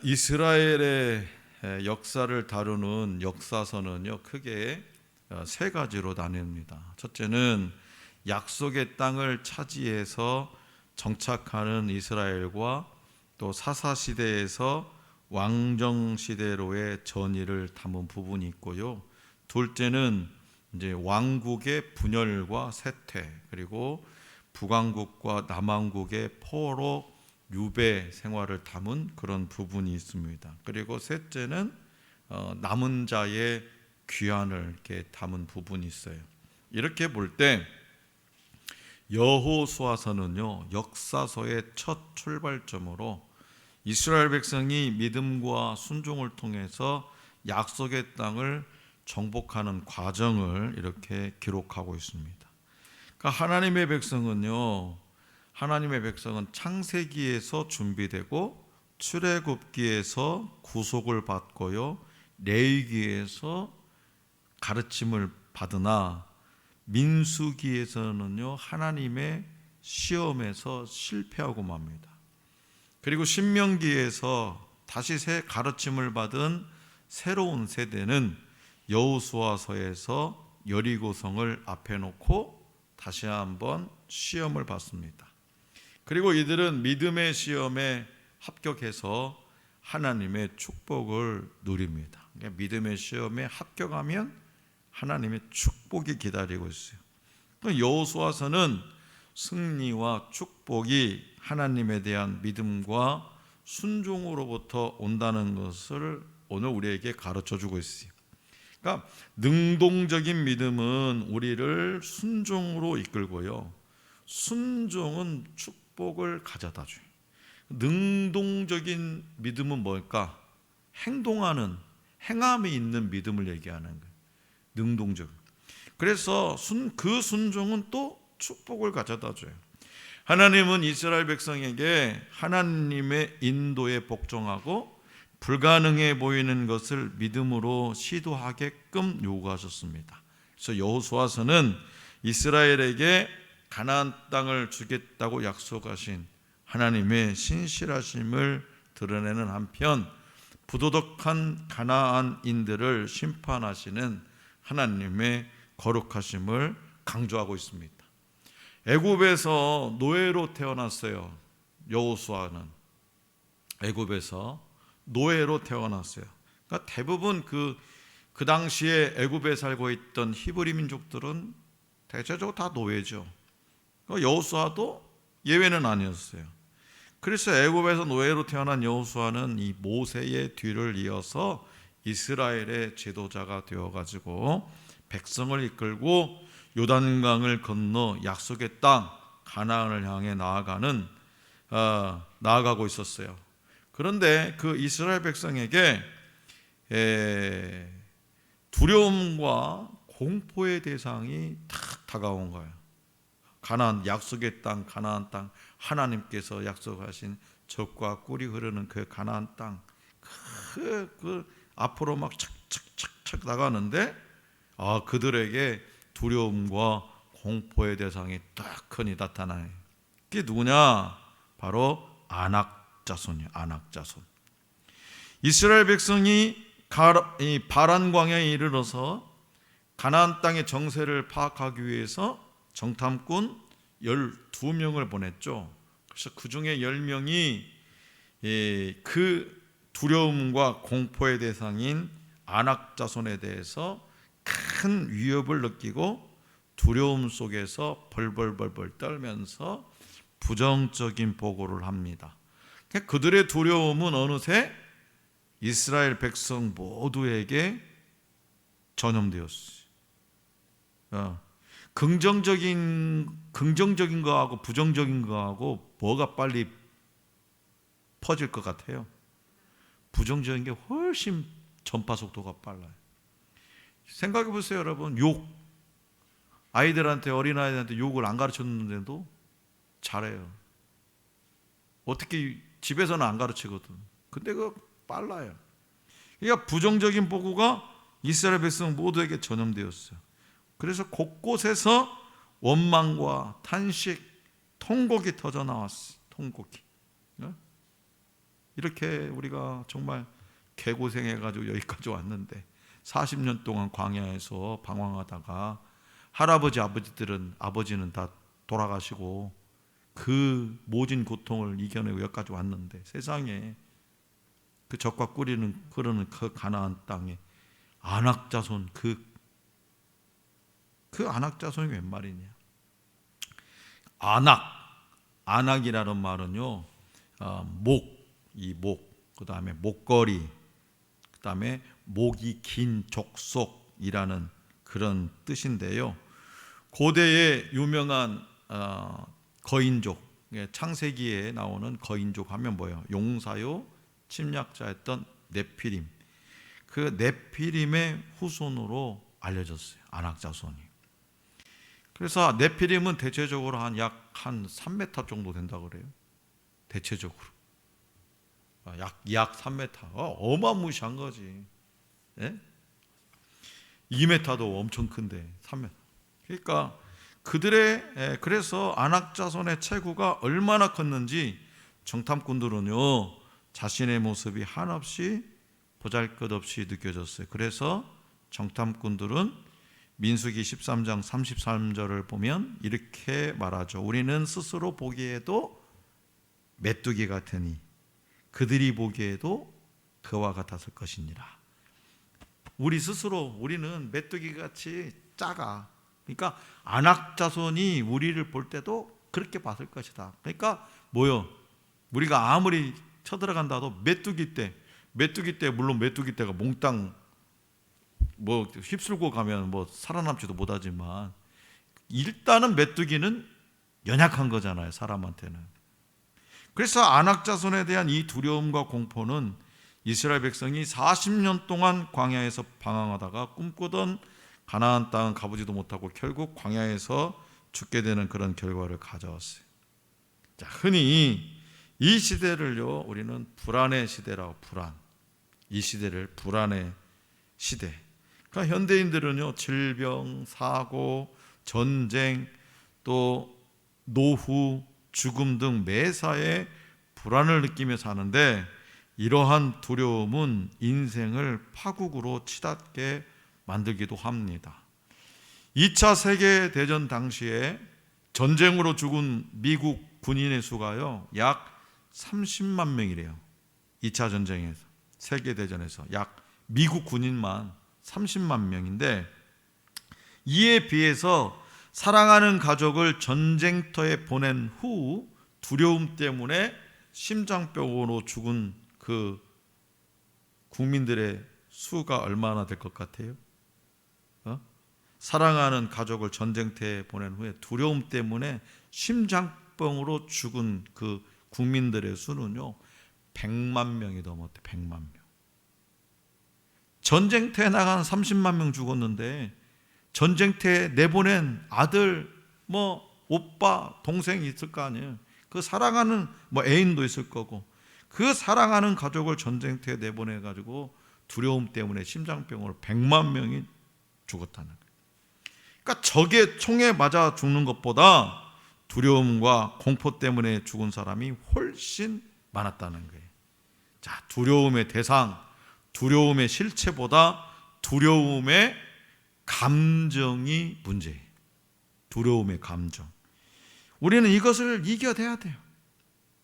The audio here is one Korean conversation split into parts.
이스라엘의 역사를 다루는 역사서는요, 크게 세 가지로 나뉩니다. 첫째는 약속의 땅을 차지해서 정착하는 이스라엘과 또 사사시대에서 왕정시대로의 전의를 담은 부분이 있고요. 둘째는 이제 왕국의 분열과 쇠퇴, 그리고 북왕국과 남왕국의 포로 유배 생활을 담은 그런 부분이 있습니다. 그리고 셋째는 남은 자의 귀환을 이렇게 담은 부분이 있어요. 이렇게 볼 때 여호수아서는요, 역사서의 첫 출발점으로 이스라엘 백성이 믿음과 순종을 통해서 약속의 땅을 정복하는 과정을 이렇게 기록하고 있습니다. 그러니까 하나님의 백성은 창세기에서 준비되고 출애굽기에서 구속을 받고요, 레위기에서 가르침을 받으나 민수기에서는요, 하나님의 시험에서 실패하고 맙니다. 그리고 신명기에서 다시 새 가르침을 받은 새로운 세대는 여호수아서에서 여리고성을 앞에 놓고 다시 한번 시험을 받습니다. 그리고 이들은 믿음의 시험에 합격해서 하나님의 축복을 누립니다. 그러니까 믿음의 시험에 합격하면 하나님의 축복이 기다리고 있어요. 여호수아서는 승리와 축복이 하나님에 대한 믿음과 순종으로부터 온다는 것을 오늘 우리에게 가르쳐주고 있어요. 그러니까 능동적인 믿음은 우리를 순종으로 이끌고요, 순종은 축복을 가져다 줘요. 능동적인 믿음은 뭘까? 행함이 있는 믿음을 얘기하는 거예요. 능동적. 그래서 그 순종은 또 축복을 가져다 줘요. 하나님은 이스라엘 백성에게 하나님의 인도에 복종하고 불가능해 보이는 것을 믿음으로 시도하게끔 요구하셨습니다. 그래서 여호수아서는 이스라엘에게 가나안 땅을 주겠다고 약속하신 하나님의 신실하심을 드러내는 한편 부도덕한 가나안인들을 심판하시는 하나님의 거룩하심을 강조하고 있습니다. 애굽에서 노예로 태어났어요. 여호수아는 애굽에서 노예로 태어났어요. 그러니까 대부분 그 당시에 애굽에 살고 있던 히브리 민족들은 대체적으로 다 노예죠. 여호수아도 예외는 아니었어요. 그래서 애굽에서 노예로 태어난 여호수아는 이 모세의 뒤를 이어서 이스라엘의 지도자가 되어가지고 백성을 이끌고 요단강을 건너 약속의 땅 가나안을 향해 나아가고 있었어요. 그런데 그 이스라엘 백성에게 두려움과 공포의 대상이 탁 다가온 거예요. 가나안, 약속의 땅, 가나안 땅, 하나님께서 약속하신 젖과 꿀이 흐르는 그 가나안 땅, 그 앞으로 막 착착착착 나가는데 그들에게 두려움과 공포의 대상이 딱 흔히 나타나요. 그게 누구냐? 바로 아낙 자손이에요. 아낙 자손. 이스라엘 백성이 바란 광야에 이르러서 가나안 땅의 정세를 파악하기 위해서 정탐꾼 12명을 보냈죠. 그래서 그 중에 10명이 그 두려움과 공포의 대상인 아낙 자손에 대해서 큰 위협을 느끼고 두려움 속에서 벌벌벌 떨면서 부정적인 보고를 합니다. 그들의 두려움은 어느새 이스라엘 백성 모두에게 전염되었어요. 긍정적인 거하고 부정적인 거하고 뭐가 빨리 퍼질 것 같아요? 부정적인 게 훨씬 전파 속도가 빨라요. 생각해 보세요, 여러분. 어린아이들한테 욕을 안 가르쳤는데도 잘해요. 어떻게 집에서는 안 가르치거든. 근데 그거 빨라요. 그러니까 부정적인 보고가 이스라엘 백성 모두에게 전염되었어요. 그래서 곳곳에서 원망과 탄식, 통곡이 터져 나왔어요. 통곡이. 이렇게 우리가 정말 개고생해가지고 여기까지 왔는데 40년 동안 광야에서 방황하다가 할아버지 아버지는 다 돌아가시고 그 모진 고통을 이겨내고 여기까지 왔는데 세상에 그 젖과 꿀이 흐르는 그 가나안 땅에 안악자손 그 안악자손이 웬 말이냐. 안악이라는 말은요, 그 다음에 목걸이, 그 다음에 목이 긴 족속이라는 그런 뜻인데요. 고대의 유명한 거인족, 창세기에 나오는 거인족 하면 뭐예요? 용사요 침략자였던 네피림. 그 네피림의 후손으로 알려졌어요. 안악자손이. 그래서 네피림은 대체적으로 약 3m 정도 된다고 그래요. 대체적으로. 약 3m. 어마무시한 거지. 예? 2m도 엄청 큰데 3m. 그러니까 그래서 안악자손의 체구가 얼마나 컸는지 정탐꾼들은요, 자신의 모습이 한없이 보잘것없이 느껴졌어요. 그래서 정탐꾼들은 민수기 13장 33절을 보면 이렇게 말하죠. 우리는 스스로 보기에도 메뚜기 같으니 그들이 보기에도 그와 같았을 것이니라. 우리는 메뚜기 같이 작아. 그러니까 안악자손이 우리를 볼 때도 그렇게 봤을 것이다. 그러니까 우리가 아무리 쳐들어간다도 메뚜기 때 물론 메뚜기 떼가 몽땅 휩쓸고 가면 살아남지도 못하지만 일단은 메뚜기는 연약한 거잖아요, 사람한테는. 그래서 안악자손에 대한 이 두려움과 공포는 이스라엘 백성이 40년 동안 광야에서 방황하다가 꿈꾸던 가나안 땅은 가보지도 못하고 결국 광야에서 죽게 되는 그런 결과를 가져왔어요. 자, 흔히 이 시대를요, 우리는 불안의 시대라고. 이 시대를 불안의 시대. 그러니까 현대인들은요, 질병, 사고, 전쟁, 또 노후, 죽음 등 매사에 불안을 느끼며 사는데, 이러한 두려움은 인생을 파국으로 치닫게 만들기도 합니다. 2차 세계대전 당시에 전쟁으로 죽은 미국 군인의 수가요, 약 30만 명이래요. 2차 전쟁에서, 세계대전에서 약 미국 군인만 30만 명인데, 이에 비해서 사랑하는 가족을 전쟁터에 보낸 후 두려움 때문에 심장병으로 죽은 그 국민들의 수가 얼마나 될 것 같아요? 사랑하는 가족을 전쟁터에 보낸 후에 두려움 때문에 심장병으로 죽은 그 국민들의 수는요, 100만 명이 넘었대. 100만 명. 전쟁터에 나간 30만 명 죽었는데 전쟁터에 내보낸 아들, 오빠, 동생이 있을 거 아니에요. 그 사랑하는 애인도 있을 거고, 그 사랑하는 가족을 전쟁터에 내보내가지고 두려움 때문에 심장병으로 100만 명이 죽었다는 거예요. 그러니까 적의 총에 맞아 죽는 것보다 두려움과 공포 때문에 죽은 사람이 훨씬 많았다는 거예요. 자, 두려움의 대상, 두려움의 실체보다 두려움의 감정이 문제예요. 두려움의 감정. 우리는 이것을 이겨내야 돼요.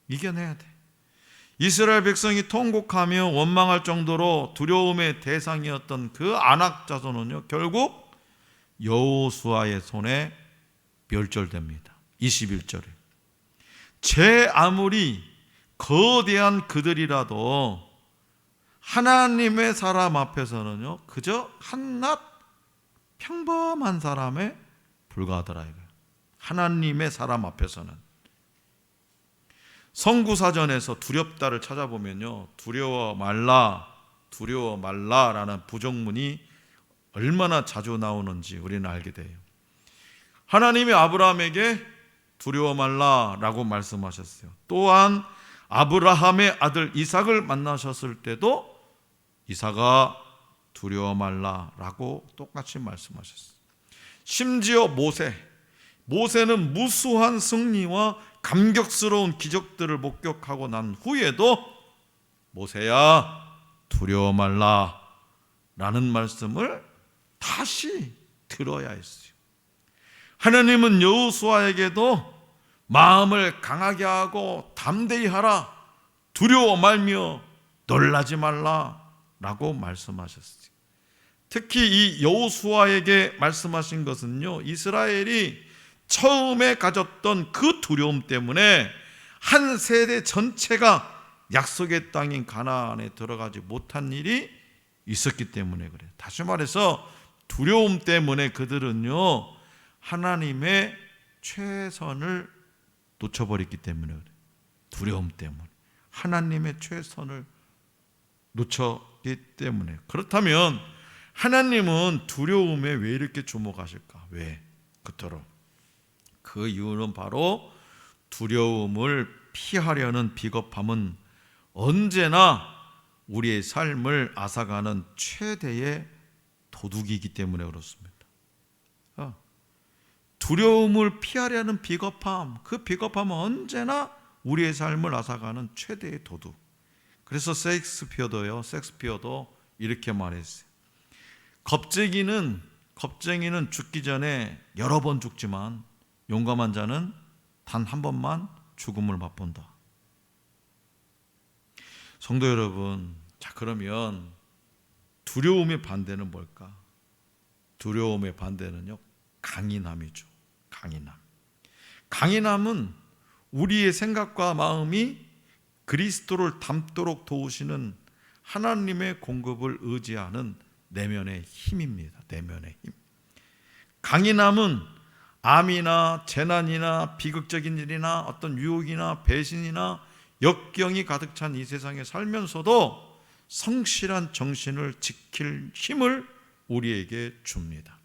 이겨내야 돼. 이스라엘 백성이 통곡하며 원망할 정도로 두려움의 대상이었던 그 아낙 자손은요, 결국 여호수아의 손에 멸절됩니다. 21절에. 제 아무리 거대한 그들이라도 하나님의 사람 앞에서는요, 그저 한낱 평범한 사람에 불과하더라 이거예요. 하나님의 사람 앞에서는. 성구사전에서 두렵다를 찾아보면요, 두려워 말라라는 부정문이 얼마나 자주 나오는지 우리는 알게 돼요. 하나님이 아브라함에게 두려워 말라라고 말씀하셨어요. 또한 아브라함의 아들 이삭을 만나셨을 때도 이삭아 두려워 말라라고 똑같이 말씀하셨어요. 심지어 모세는 무수한 승리와 감격스러운 기적들을 목격하고 난 후에도 모세야 두려워 말라 라는 말씀을 다시 들어야 했어요. 하나님은 여호수아에게도 마음을 강하게 하고 담대히 하라, 두려워 말며 놀라지 말라 라고 말씀하셨어요. 특히 이 여호수아에게 말씀하신 것은요, 이스라엘이 처음에 가졌던 그 두려움 때문에 한 세대 전체가 약속의 땅인 가나안에 들어가지 못한 일이 있었기 때문에 그래요. 다시 말해서 두려움 때문에 그들은요, 하나님의 최선을 놓쳐버렸기 때문에 그래요. 두려움 때문에 하나님의 최선을 놓쳤기 때문에. 그렇다면 하나님은 두려움에 왜 이렇게 주목하실까? 왜 그토록? 그 이유는 바로 두려움을 피하려는 비겁함은 언제나 우리의 삶을 앗아가는 최대의 도둑이기 때문에 그렇습니다. 두려움을 피하려는 비겁함, 그 비겁함은 언제나 우리의 삶을 앗아가는 최대의 도둑. 그래서 섹스피어도 이렇게 말했어요. 겁쟁이는 죽기 전에 여러 번 죽지만 용감한 자는 단 한 번만 죽음을 맛본다. 성도 여러분, 자 그러면 두려움의 반대는 뭘까? 두려움의 반대는요, 강인함이죠. 강인함은 우리의 생각과 마음이 그리스도를 닮도록 도우시는 하나님의 공급을 의지하는 내면의 힘입니다. 내면의 힘. 강인함은 암이나 재난이나 비극적인 일이나 어떤 유혹이나 배신이나 역경이 가득 찬 이 세상에 살면서도 성실한 정신을 지킬 힘을 우리에게 줍니다.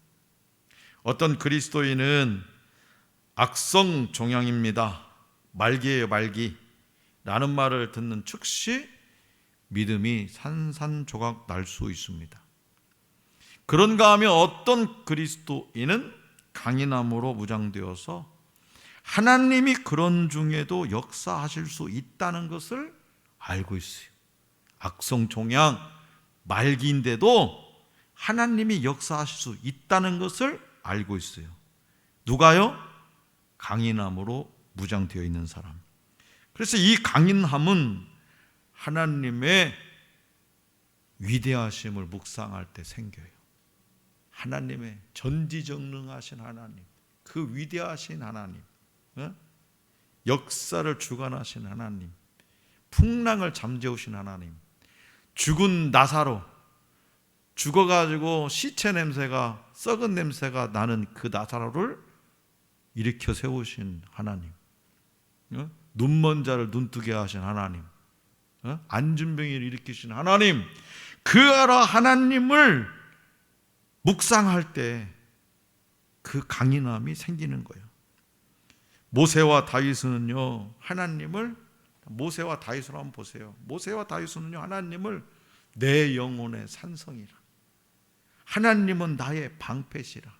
어떤 그리스도인은 악성 종양입니다, 말기예요 말기 라는 말을 듣는 즉시 믿음이 산산조각 날 수 있습니다. 그런가 하면 어떤 그리스도인은 강인함으로 무장되어서 하나님이 그런 중에도 역사하실 수 있다는 것을 알고 있어요. 악성 종양 말기인데도 하나님이 역사하실 수 있다는 것을 알고 있어요. 누가요? 강인함으로 무장되어 있는 사람. 그래서 이 강인함은 하나님의 위대하심을 묵상할 때 생겨요. 하나님의 전지전능하신 하나님, 그 위대하신 하나님, 역사를 주관하신 하나님, 풍랑을 잠재우신 하나님, 죽은 나사로, 죽어가지고 시체 냄새가, 썩은 냄새가 나는 그 나사로를 일으켜 세우신 하나님, 눈먼 자를 눈뜨게 하신 하나님, 안진병이를 일으키신 하나님, 그 하나님을 묵상할 때 그 강인함이 생기는 거예요. 모세와 다윗은요, 모세와 다윗을 한번 보세요. 모세와 다윗은요, 하나님을 내 영혼의 산성이라, 하나님은 나의 방패시라,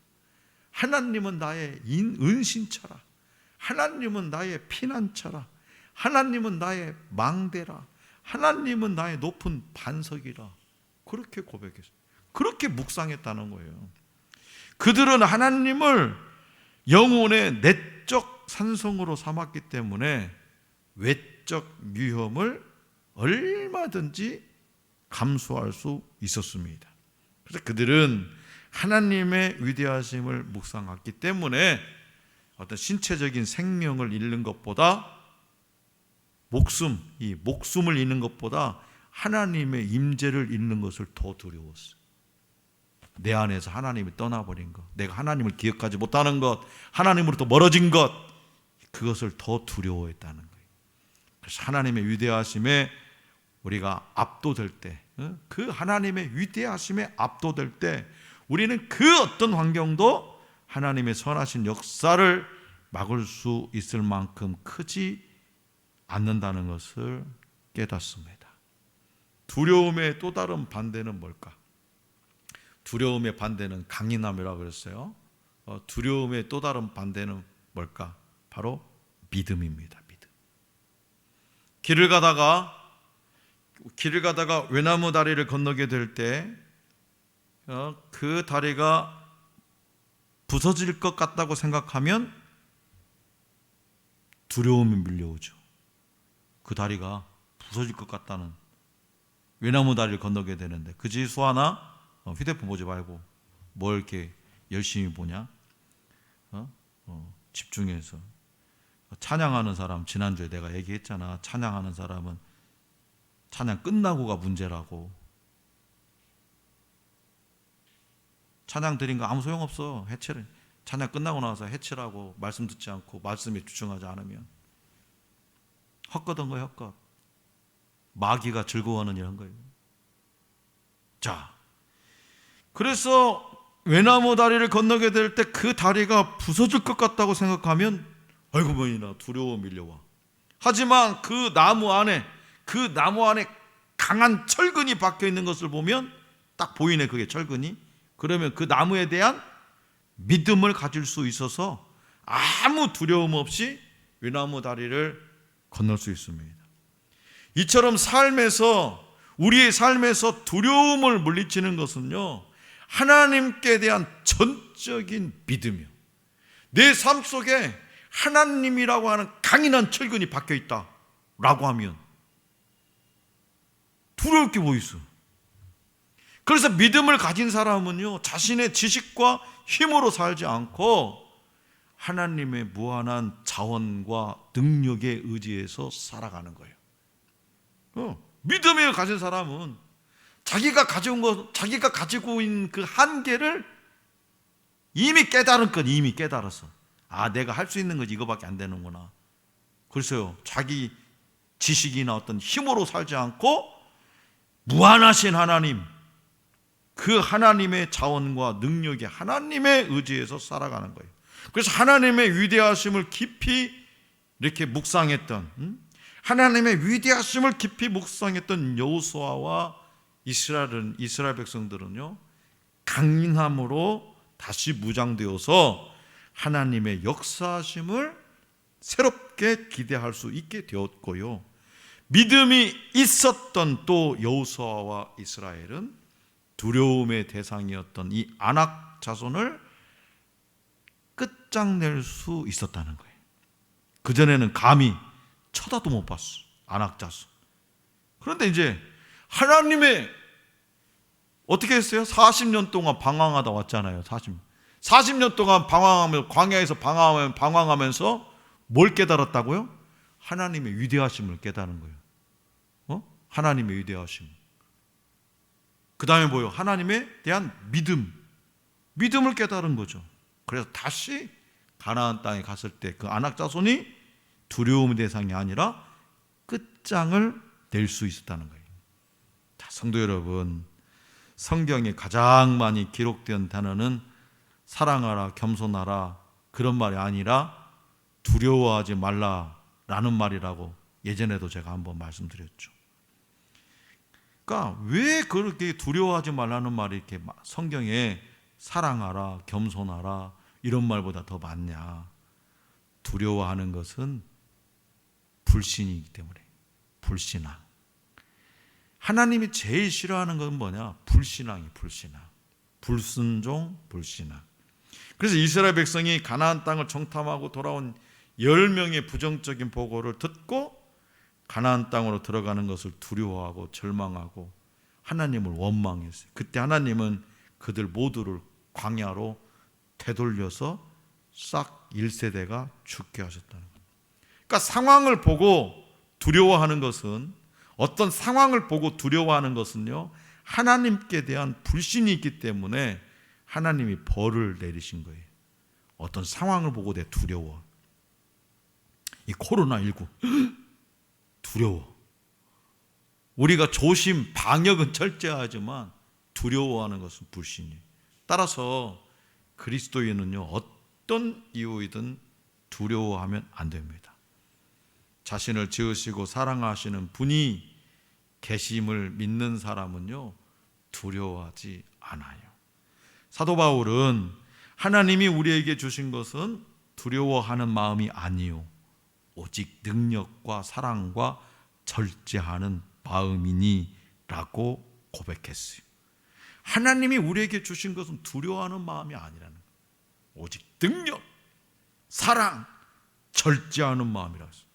하나님은 나의 은신처라, 하나님은 나의 피난처라, 하나님은 나의 망대라, 하나님은 나의 높은 반석이라, 그렇게 고백했어요. 그렇게 묵상했다는 거예요. 그들은 하나님을 영혼의 내적 산성으로 삼았기 때문에 외적 위험을 얼마든지 감수할 수 있었습니다. 그래서 그들은 하나님의 위대하심을 묵상했기 때문에 어떤 신체적인 생명을 잃는 것보다 목숨을 잃는 것보다 하나님의 임재를 잃는 것을 더 두려웠어요. 내 안에서 하나님이 떠나버린 것, 내가 하나님을 기억하지 못하는 것, 하나님으로부터 멀어진 것, 그것을 더 두려워했다는 거예요. 그래서 하나님의 위대하심에 우리가 압도될 때, 그 하나님의 위대하심에 압도될 때 우리는 그 어떤 환경도 하나님의 선하신 역사를 막을 수 있을 만큼 크지 않는다는 것을 깨닫습니다. 두려움의 또 다른 반대는 뭘까? 두려움의 반대는 강인함이라고 그랬어요. 두려움의 또 다른 반대는 뭘까? 바로 믿음입니다. 믿음. 길을 가다가 길을 가다가 외나무 다리를 건너게 될 때 그 다리가 부서질 것 같다고 생각하면 두려움이 밀려오죠. 그 다리가 부서질 것 같다는, 외나무 다리를 건너게 되는데, 그지 수아나? 휴대폰 보지 말고 뭘 이렇게 열심히 보냐? 집중해서 찬양하는 사람, 지난주에 내가 얘기했잖아. 찬양하는 사람은 찬양 끝나고가 문제라고. 찬양 드린 거 아무 소용없어. 해체를, 찬양 끝나고 나서 해체라고. 말씀 듣지 않고 말씀에 집중하지 않으면 헛것한 거예요. 헛것. 마귀가 즐거워하는 이런 거예요. 자, 그래서 외나무 다리를 건너게 될 때 그 다리가 부서질 것 같다고 생각하면 아이고 뭐이나 두려워 밀려와. 하지만 그 나무 안에 강한 철근이 박혀 있는 것을 보면 딱 보이네. 그게 철근이. 그러면 그 나무에 대한 믿음을 가질 수 있어서 아무 두려움 없이 외나무 다리를 건널 수 있습니다. 이처럼 우리의 삶에서 두려움을 물리치는 것은요, 하나님께 대한 전적인 믿음이요, 내 삶 속에 하나님이라고 하는 강인한 철근이 박혀 있다라고 하면 두려울 게 뭐 있어? 그래서 믿음을 가진 사람은요, 자신의 지식과 힘으로 살지 않고 하나님의 무한한 자원과 능력에 의지해서 살아가는 거예요. 믿음을 가진 사람은 자기가 가지고 있는 그 한계를 이미 깨달은 건 이미 깨달았어. 아, 내가 할 수 있는 것이 이거밖에 안 되는구나. 그래서요, 자기 지식이나 어떤 힘으로 살지 않고 무한하신 하나님, 그 하나님의 자원과 능력이 하나님의 의지에서 살아가는 거예요. 그래서 하나님의 위대하심을 깊이 이렇게 묵상했던, 하나님의 위대하심을 깊이 묵상했던 여호수아와 이스라엘 백성들은요, 강인함으로 다시 무장되어서 하나님의 역사하심을 새롭게 기대할 수 있게 되었고요, 믿음이 있었던 또 여호수아와 이스라엘은 두려움의 대상이었던 이 아낙 자손을 끝장낼 수 있었다는 거예요. 그전에는 감히 쳐다도 못 봤어, 아낙 자손. 그런데 이제 하나님의 어떻게 했어요? 40년 동안 방황하다 왔잖아요. 40년 동안 광야에서 방황하면서 뭘 깨달았다고요? 하나님의 위대하심을 깨달은 거예요. 하나님의 위대하심. 그 다음에 뭐요? 하나님에 대한 믿음을 깨달은 거죠. 그래서 다시 가나안 땅에 갔을 때 그 아낙 자손이 두려움의 대상이 아니라 끝장을 낼 수 있었다는 거예요. 자, 성도 여러분, 성경에 가장 많이 기록된 단어는 사랑하라, 겸손하라, 그런 말이 아니라 두려워하지 말라라는 말이라고 예전에도 제가 한번 말씀드렸죠. 그러니까 왜 그렇게 두려워하지 말라는 말이 이렇게 성경에 사랑하라, 겸손하라 이런 말보다 더 많냐? 두려워하는 것은 불신이기 때문에. 불신앙. 하나님이 제일 싫어하는 건 뭐냐? 불신앙이. 불순종, 불신앙. 그래서 이스라엘 백성이 가나안 땅을 정탐하고 돌아온 10명의 부정적인 보고를 듣고 가나안 땅으로 들어가는 것을 두려워하고 절망하고 하나님을 원망했어요. 그때 하나님은 그들 모두를 광야로 되돌려서 싹 1세대가 죽게 하셨다는 거예요. 그러니까 상황을 보고 두려워하는 것은, 어떤 상황을 보고 두려워하는 것은요, 하나님께 대한 불신이 있기 때문에 하나님이 벌을 내리신 거예요. 어떤 상황을 보고 내 두려워. 이 코로나19 두려워. 우리가 조심, 방역은 철저하지만 두려워하는 것은 불신이에요. 따라서 그리스도인은요, 어떤 이유이든 두려워하면 안 됩니다. 자신을 지으시고 사랑하시는 분이 계심을 믿는 사람은요, 두려워하지 않아요. 사도 바울은 하나님이 우리에게 주신 것은 두려워하는 마음이 아니요, 오직 능력과 사랑과 절제하는 마음이니라고 고백했어요. 하나님이 우리에게 주신 것은 두려워하는 마음이 아니라는 거예요. 오직 능력, 사랑, 절제하는 마음이라고 했어요.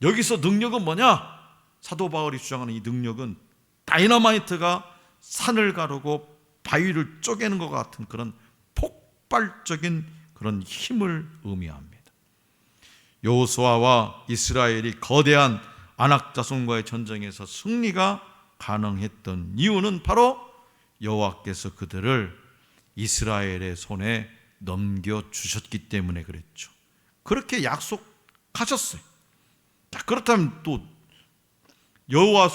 여기서 능력은 뭐냐? 사도 바울이 주장하는 이 능력은 다이너마이트가 산을 가르고 바위를 쪼개는 것 같은 그런 폭발적인 그런 힘을 의미합니다. 여호수아와 이스라엘이 거대한 아낙 자손과의 전쟁에서 승리가 가능했던 이유는 바로 여호와께서 그들을 이스라엘의 손에 넘겨주셨기 때문에 그랬죠. 그렇게 약속하셨어요. 자, 그렇다면 또 여호와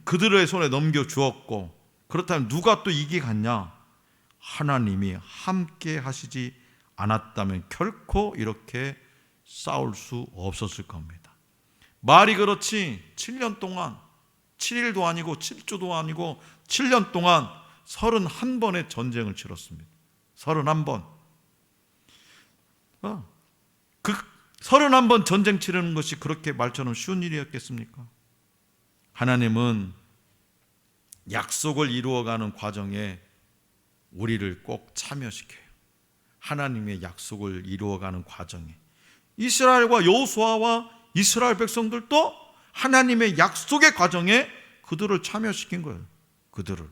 그들의 손에 넘겨주었고, 그렇다면 누가 또 이기겠냐? 하나님이 함께 하시지 않았다면 결코 이렇게 싸울 수 없었을 겁니다. 말이 그렇지 7년 동안 7일도 아니고 7주도 아니고 7년 동안 31번의 전쟁을 치렀습니다. 31번. 그 31번 전쟁 치르는 것이 그렇게 말처럼 쉬운 일이었겠습니까? 하나님은 약속을 이루어가는 과정에 우리를 꼭 참여시켜요. 하나님의 약속을 이루어가는 과정에 이스라엘과 여호수아와 이스라엘 백성들도 하나님의 약속의 과정에 그들을 참여시킨 거예요. 그들을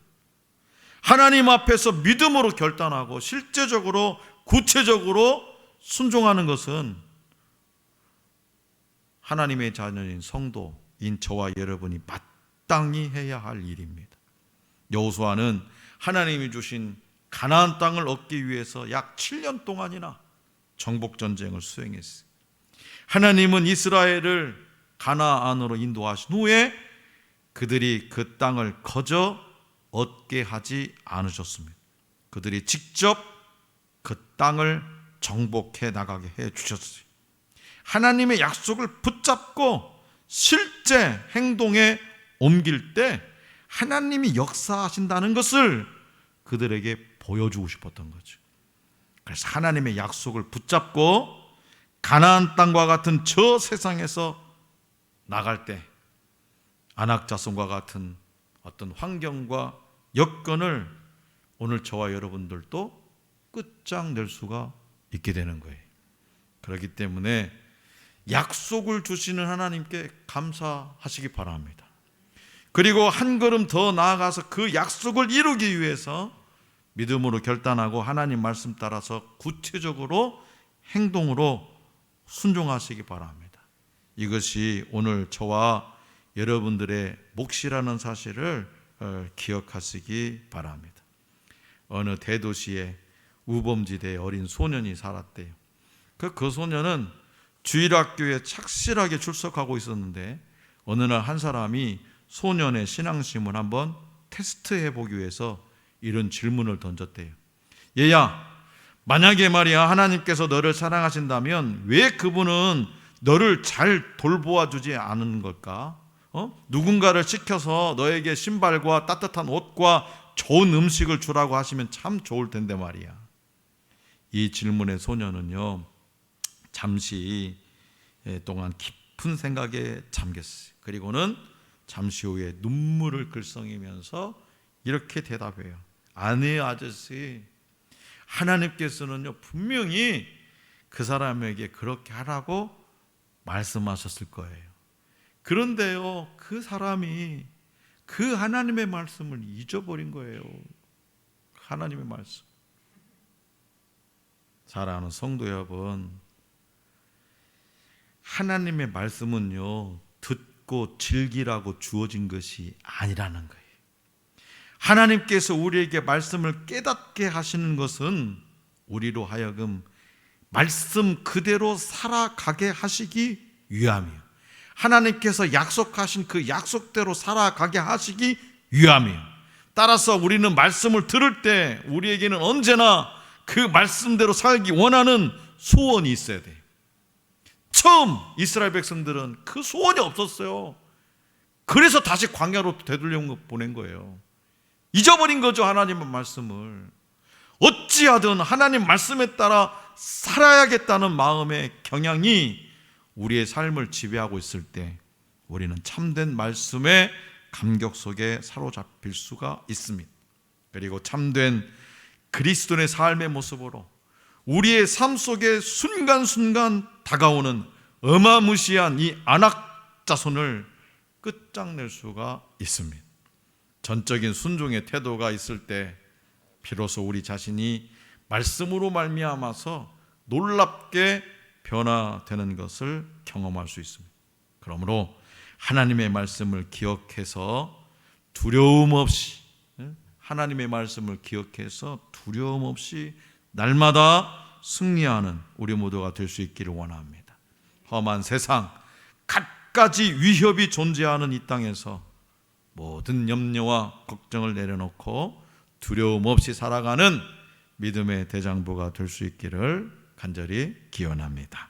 하나님 앞에서 믿음으로 결단하고 실제적으로 구체적으로 순종하는 것은 하나님의 자녀인 성도인 저와 여러분이 마땅히 해야 할 일입니다. 여호수아는 하나님이 주신 가나안 땅을 얻기 위해서 약 7년 동안이나 정복 전쟁을 수행했어요. 하나님은 이스라엘을 가나안으로 인도하신 후에 그들이 그 땅을 거저 얻게 하지 않으셨습니다. 그들이 직접 그 땅을 정복해 나가게 해 주셨어요. 하나님의 약속을 붙잡고 실제 행동에 옮길 때 하나님이 역사하신다는 것을 그들에게 보여주고 싶었던 거죠. 그래서 하나님의 약속을 붙잡고 가나안 땅과 같은 저 세상에서 나갈 때 아낙 자손과 같은 어떤 환경과 여건을 오늘 저와 여러분들도 끝장낼 수가 있게 되는 거예요. 그렇기 때문에 약속을 주시는 하나님께 감사하시기 바랍니다. 그리고 한 걸음 더 나아가서 그 약속을 이루기 위해서 믿음으로 결단하고 하나님 말씀 따라서 구체적으로 행동으로 순종하시기 바랍니다. 이것이 오늘 저와 여러분들의 몫이라는 사실을 기억하시기 바랍니다. 어느 대도시에 우범지대에 어린 소년이 살았대요. 그 소년은 주일학교에 착실하게 출석하고 있었는데 어느 날 한 사람이 소년의 신앙심을 한번 테스트해 보기 위해서 이런 질문을 던졌대요. 얘야, 만약에 말이야 하나님께서 너를 사랑하신다면 왜 그분은 너를 잘 돌보아 주지 않은 걸까? 누군가를 시켜서 너에게 신발과 따뜻한 옷과 좋은 음식을 주라고 하시면 참 좋을 텐데 말이야. 이 질문의 소년은요, 잠시 동안 깊은 생각에 잠겼어요. 그리고는 잠시 후에 눈물을 글썽이면서 이렇게 대답해요. 아니에요, 아저씨. 하나님께서는요 분명히 그 사람에게 그렇게 하라고 말씀하셨을 거예요. 그런데요, 그 사람이 그 하나님의 말씀을 잊어버린 거예요. 하나님의 말씀. 사랑하는 성도 여러분, 하나님의 말씀은요 듣고 즐기라고 주어진 것이 아니라는 거예요. 하나님께서 우리에게 말씀을 깨닫게 하시는 것은 우리로 하여금 말씀 그대로 살아가게 하시기 위함이에요. 하나님께서 약속하신 그 약속대로 살아가게 하시기 위함이에요. 따라서 우리는 말씀을 들을 때 우리에게는 언제나 그 말씀대로 살기 원하는 소원이 있어야 돼요. 처음 이스라엘 백성들은 그 소원이 없었어요. 그래서 다시 광야로 되돌려 보낸 거예요. 잊어버린 거죠, 하나님의 말씀을. 어찌하든 하나님 말씀에 따라 살아야겠다는 마음의 경향이 우리의 삶을 지배하고 있을 때 우리는 참된 말씀에 감격 속에 사로잡힐 수가 있습니다. 그리고 참된 그리스도인의 삶의 모습으로 우리의 삶 속에 순간순간 다가오는 어마무시한 이 안악자손을 끝장낼 수가 있습니다. 전적인 순종의 태도가 있을 때 비로소 우리 자신이 말씀으로 말미암아서 놀랍게 변화되는 것을 경험할 수 있습니다. 그러므로 하나님의 말씀을 기억해서 두려움 없이, 하나님의 말씀을 기억해서 두려움 없이 날마다 승리하는 우리 모두가 될 수 있기를 원합니다. 험한 세상, 갖가지 위협이 존재하는 이 땅에서 모든 염려와 걱정을 내려놓고 두려움 없이 살아가는 믿음의 대장부가 될 수 있기를 간절히 기원합니다.